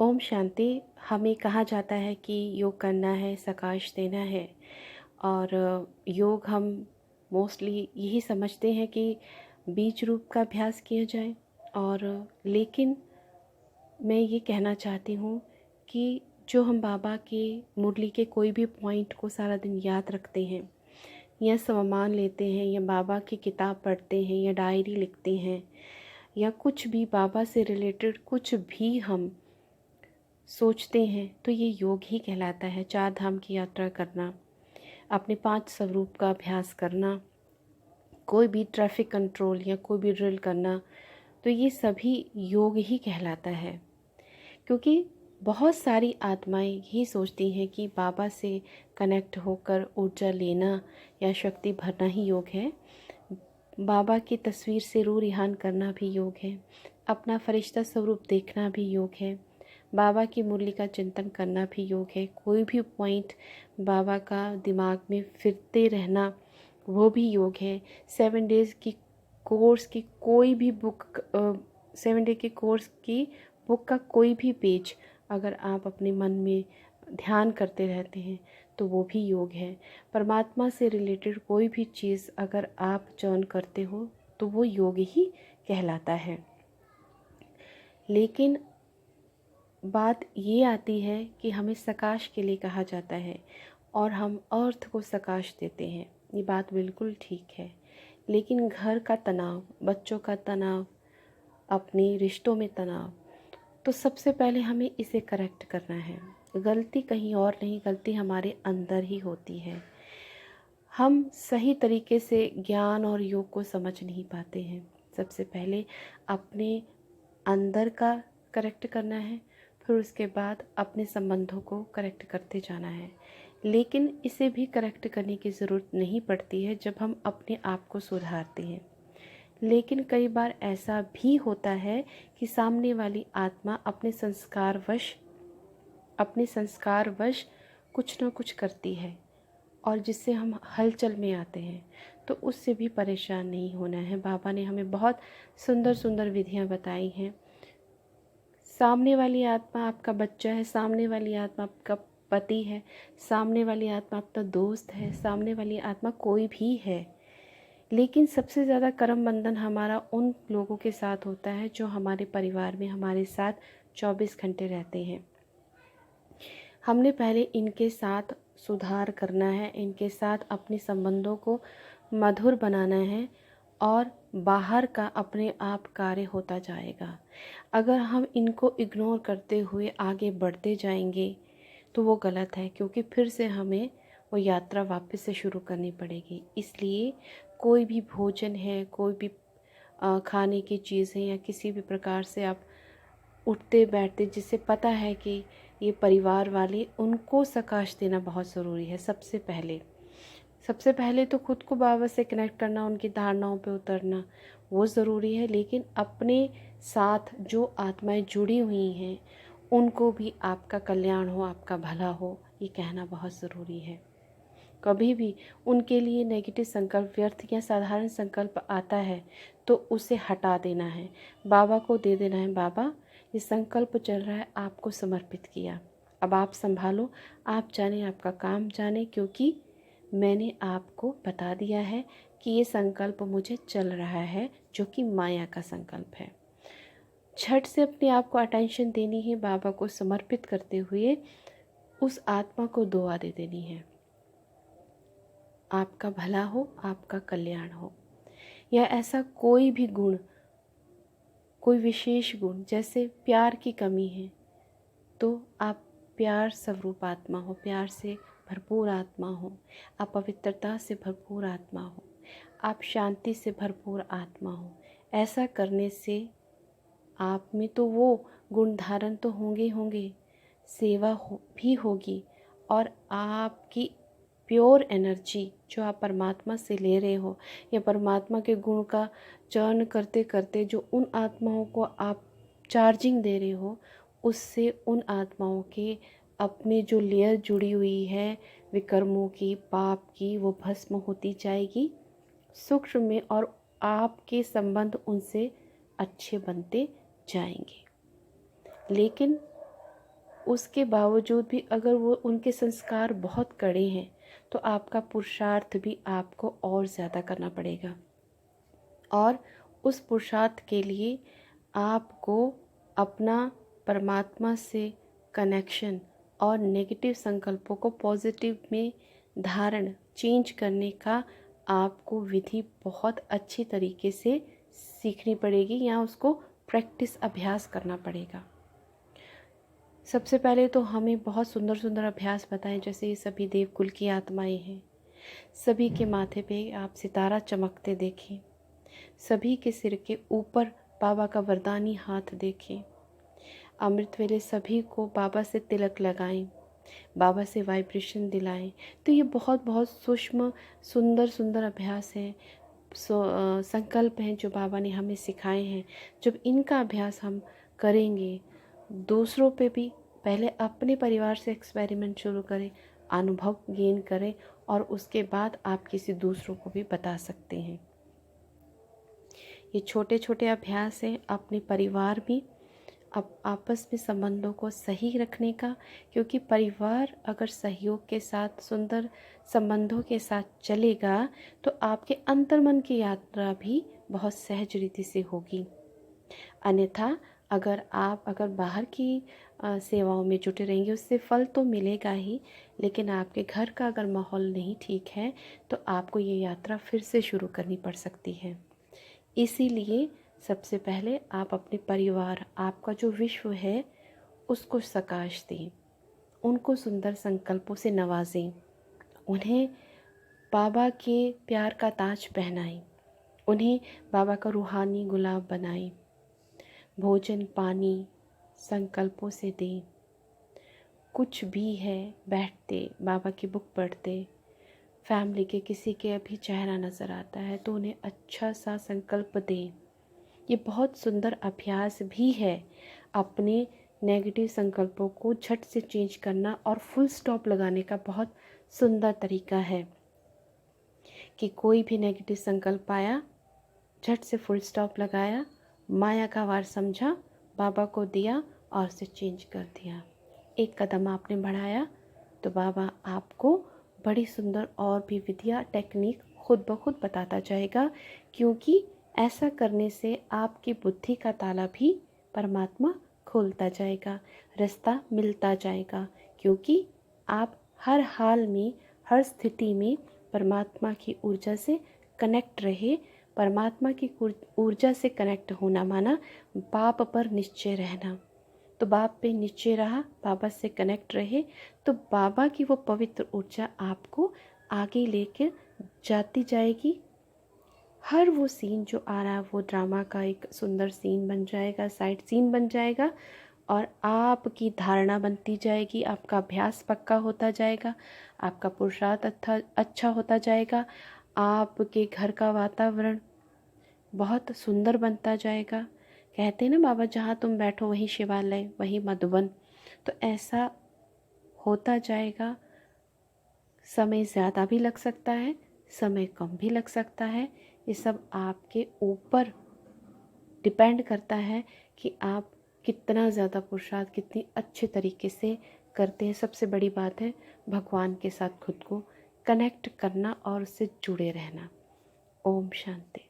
ओम शांति। हमें कहा जाता है कि योग करना है, प्रकाश देना है। और योग हम मोस्टली यही समझते हैं कि बीज रूप का अभ्यास किया जाए। और लेकिन मैं ये कहना चाहती हूँ कि जो हम बाबा के मुरली के कोई भी पॉइंट को सारा दिन याद रखते हैं या सम्मान लेते हैं या बाबा की किताब पढ़ते हैं या डायरी लिखते हैं या कुछ भी बाबा से रिलेटेड कुछ भी हम सोचते हैं, तो ये योग ही कहलाता है। 4 धाम की यात्रा करना, अपने 5 स्वरूप का अभ्यास करना, कोई भी ट्रैफिक कंट्रोल या कोई भी ड्रिल करना, तो ये सभी योग ही कहलाता है। क्योंकि बहुत सारी आत्माएं यही सोचती हैं कि बाबा से कनेक्ट होकर ऊर्जा लेना या शक्ति भरना ही योग है। बाबा की तस्वीर से रूह रिहान करना भी योग है। अपना फरिश्ता स्वरूप देखना भी योग है। बाबा की मुरली का चिंतन करना भी योग है। कोई भी पॉइंट बाबा का दिमाग में फिरते रहना वो भी योग है। 7 डेज़ की कोर्स की कोई भी बुक 7 डे के कोर्स की बुक का कोई भी पेज अगर आप अपने मन में ध्यान करते रहते हैं तो वो भी योग है। परमात्मा से रिलेटेड कोई भी चीज़ अगर आप चयन करते हो तो वो योग ही कहलाता है। लेकिन बात ये आती है कि हमें प्रकाश के लिए कहा जाता है और हम अर्थ को प्रकाश देते हैं। ये बात बिल्कुल ठीक है। लेकिन घर का तनाव, बच्चों का तनाव, अपने रिश्तों में तनाव, तो सबसे पहले हमें इसे करेक्ट करना है। गलती कहीं और नहीं, गलती हमारे अंदर ही होती है। हम सही तरीके से ज्ञान और योग को समझ नहीं पाते हैं। सबसे पहले अपने अंदर का करेक्ट करना है, फिर उसके बाद अपने संबंधों को करेक्ट करते जाना है। लेकिन इसे भी करेक्ट करने की ज़रूरत नहीं पड़ती है जब हम अपने आप को सुधारते हैं। लेकिन कई बार ऐसा भी होता है कि सामने वाली आत्मा अपने संस्कारवश कुछ न कुछ करती है और जिससे हम हलचल में आते हैं, तो उससे भी परेशान नहीं होना है। बाबा ने हमें बहुत सुंदर सुंदर विधियां बताई हैं। सामने वाली आत्मा आपका बच्चा है, सामने वाली आत्मा आपका पति है, सामने वाली आत्मा आपका दोस्त है, सामने वाली आत्मा कोई भी है। लेकिन सबसे ज़्यादा कर्म बंधन हमारा उन लोगों के साथ होता है जो हमारे परिवार में हमारे साथ 24 घंटे रहते हैं। हमने पहले इनके साथ सुधार करना है, इनके साथ अपने संबंधों को मधुर बनाना है और बाहर का अपने आप कार्य होता जाएगा। अगर हम इनको इग्नोर करते हुए आगे बढ़ते जाएंगे तो वो गलत है, क्योंकि फिर से हमें वो यात्रा वापस से शुरू करनी पड़ेगी। इसलिए कोई भी भोजन है, कोई भी खाने की चीज़ है या किसी भी प्रकार से आप उठते बैठते जिससे पता है कि ये परिवार वाले, उनको प्रकाश देना बहुत ज़रूरी है। सबसे पहले तो खुद को बाबा से कनेक्ट करना, उनकी धारणाओं पे उतरना वो ज़रूरी है। लेकिन अपने साथ जो आत्माएं जुड़ी हुई हैं उनको भी आपका कल्याण हो, आपका भला हो, ये कहना बहुत ज़रूरी है। कभी भी उनके लिए नेगेटिव संकल्प, व्यर्थ या साधारण संकल्प आता है तो उसे हटा देना है, बाबा को दे देना है। बाबा, ये संकल्प चल रहा है, आपको समर्पित किया, अब आप संभालो, आप जाने, आपका काम जाने, क्योंकि मैंने आपको बता दिया है कि ये संकल्प मुझे चल रहा है जो कि माया का संकल्प है। झट से अपने आप को अटेंशन देनी है, बाबा को समर्पित करते हुए उस आत्मा को दुआ दे देनी है, आपका भला हो, आपका कल्याण हो। या ऐसा कोई भी गुण, कोई विशेष गुण, जैसे प्यार की कमी है तो आप प्यार स्वरूप आत्मा हो, प्यार से भरपूर आत्मा हो, आप पवित्रता से भरपूर आत्मा हो, आप शांति से भरपूर आत्मा हो। ऐसा करने से आप में तो वो गुण धारण तो होंगे, सेवा भी होगी और आपकी प्योर एनर्जी जो आप परमात्मा से ले रहे हो या परमात्मा के गुण का चयन करते करते जो उन आत्माओं को आप चार्जिंग दे रहे हो, उससे उन आत्माओं के अपने जो लेयर जुड़ी हुई है विकर्मों की, पाप की, वो भस्म होती जाएगी सूक्ष्म में और आपके संबंध उनसे अच्छे बनते जाएंगे। लेकिन उसके बावजूद भी अगर वो उनके संस्कार बहुत कड़े हैं तो आपका पुरुषार्थ भी आपको और ज़्यादा करना पड़ेगा। और उस पुरुषार्थ के लिए आपको अपना परमात्मा से कनेक्शन और नेगेटिव संकल्पों को पॉजिटिव में धारण चेंज करने का आपको विधि बहुत अच्छी तरीके से सीखनी पड़ेगी या उसको प्रैक्टिस अभ्यास करना पड़ेगा। सबसे पहले तो हमें बहुत सुंदर सुंदर अभ्यास बताएं, जैसे ये सभी देवकुल की आत्माएं हैं, सभी के माथे पे आप सितारा चमकते देखें, सभी के सिर के ऊपर बाबा का वरदानी हाथ देखें, अमृत वेले सभी को बाबा से तिलक लगाएं, बाबा से वाइब्रेशन दिलाएं। तो ये बहुत बहुत सूक्ष्म सुंदर सुंदर अभ्यास हैं, संकल्प हैं जो बाबा ने हमें सिखाए हैं। जब इनका अभ्यास हम करेंगे, दूसरों पे भी, पहले अपने परिवार से एक्सपेरिमेंट शुरू करें, अनुभव गेन करें और उसके बाद आप किसी दूसरों को भी बता सकते हैं। ये छोटे छोटे अभ्यास हैं अपने परिवार में आपस में संबंधों को सही रखने का, क्योंकि परिवार अगर सहयोग के साथ सुंदर संबंधों के साथ चलेगा तो आपके अंतर्मन की यात्रा भी बहुत सहज रीति से होगी। अन्यथा अगर बाहर की सेवाओं में जुटे रहेंगे, उससे फल तो मिलेगा ही, लेकिन आपके घर का अगर माहौल नहीं ठीक है तो आपको ये यात्रा फिर से शुरू करनी पड़ सकती है। इसीलिए सबसे पहले आप अपने परिवार, आपका जो विश्व है, उसको सकाश दें, उनको सुंदर संकल्पों से नवाजें, उन्हें बाबा के प्यार का ताज पहनाएं, उन्हें बाबा का रूहानी गुलाब बनाएं, भोजन पानी संकल्पों से दें। कुछ भी है, बैठते बाबा की बुक पढ़ते, फैमिली के किसी के अभी चेहरा नज़र आता है तो उन्हें अच्छा सा संकल्प दें। ये बहुत सुंदर अभ्यास भी है अपने नेगेटिव संकल्पों को झट से चेंज करना, और फुल स्टॉप लगाने का बहुत सुंदर तरीका है कि कोई भी नेगेटिव संकल्प आया, झट से फुल स्टॉप लगाया, माया का वार समझा, बाबा को दिया और उसे चेंज कर दिया। एक कदम आपने बढ़ाया तो बाबा आपको बड़ी सुंदर और भी विधियाँ, टेक्निक खुद ब खुद बताता जाएगा, क्योंकि ऐसा करने से आपकी बुद्धि का ताला भी परमात्मा खोलता जाएगा, रास्ता मिलता जाएगा, क्योंकि आप हर हाल में, हर स्थिति में परमात्मा की ऊर्जा से कनेक्ट रहे। परमात्मा की ऊर्जा से कनेक्ट होना माना बाप पर निश्चय रहना। तो बाप पे निश्चय रहा, बाबा से कनेक्ट रहे, तो बाबा की वो पवित्र ऊर्जा आपको आगे लेकर जाती जाएगी। हर वो सीन जो आ रहा है वो ड्रामा का एक सुंदर सीन बन जाएगा, साइड सीन बन जाएगा, और आपकी धारणा बनती जाएगी, आपका अभ्यास पक्का होता जाएगा, आपका पुरुषार्थ अच्छा होता जाएगा, आपके घर का वातावरण बहुत सुंदर बनता जाएगा। कहते हैं ना बाबा, जहाँ तुम बैठो वहीं शिवालय, वहीं मधुबन। तो ऐसा होता जाएगा। समय ज़्यादा भी लग सकता है, समय कम भी लग सकता है, ये सब आपके ऊपर डिपेंड करता है कि आप कितना ज़्यादा पुरुषार्थ, कितनी अच्छे तरीके से करते हैं। सबसे बड़ी बात है भगवान के साथ खुद को कनेक्ट करना और उससे जुड़े रहना। ओम शांति।